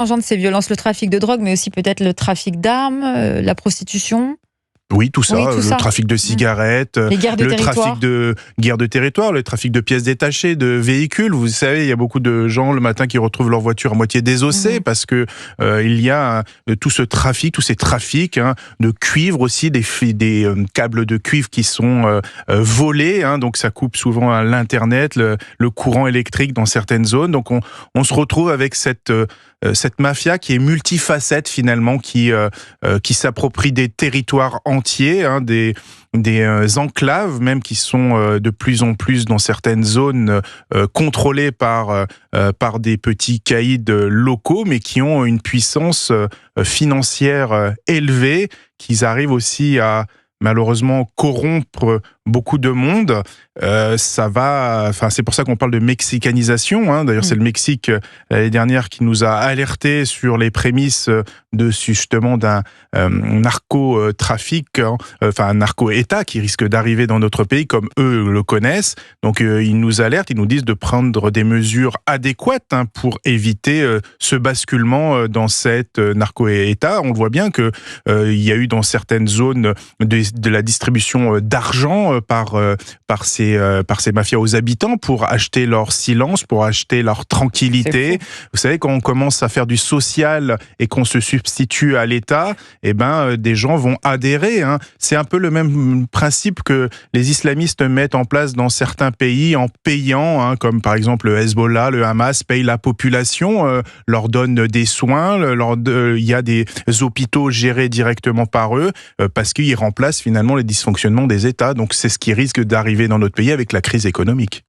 engendre ces violences? Le trafic de drogue, mais aussi peut-être le trafic d'armes, la prostitution? Oui, tout ça, Oui, tout le ça. trafic de cigarettes, Les guerres de le territoire. trafic de guerre de territoire, le trafic de pièces détachées, de véhicules. Vous savez, il y a beaucoup de gens le matin qui retrouvent leur voiture à moitié désossée parce que il y a tout ce trafic, tous ces trafics de cuivre aussi, des câbles de cuivre qui sont volés. Donc ça coupe souvent à l'internet, le courant électrique dans certaines zones. Donc on se retrouve avec cette mafia qui est multifacette finalement, qui s'approprie des territoires entiers, des enclaves même qui sont de plus en plus dans certaines zones contrôlées par des petits caïds locaux, mais qui ont une puissance financière élevée, qu'ils arrivent aussi à malheureusement corrompre beaucoup de monde. C'est pour ça qu'on parle de mexicanisation. D'ailleurs, c'est le Mexique l'année dernière qui nous a alerté sur les prémices de justement d'un narcotrafic, un narco-État qui risque d'arriver dans notre pays, comme eux le connaissent. Donc, ils nous alertent, ils nous disent de prendre des mesures adéquates pour éviter ce basculement dans cette narco-État. On le voit bien que il y a eu dans certaines zones de la distribution d'argent par ces mafias aux habitants pour acheter leur silence, pour acheter leur tranquillité. Vous savez, quand on commence à faire du social et qu'on se substitue à l'État, des gens vont adhérer. C'est un peu le même principe que les islamistes mettent en place dans certains pays en payant, comme par exemple le Hezbollah, le Hamas paye la population, leur donne des soins, il y a des hôpitaux gérés directement par eux, parce qu'ils remplacent finalement les dysfonctionnements des États. Donc c'est ce qui risque d'arriver dans notre pays avec la crise économique.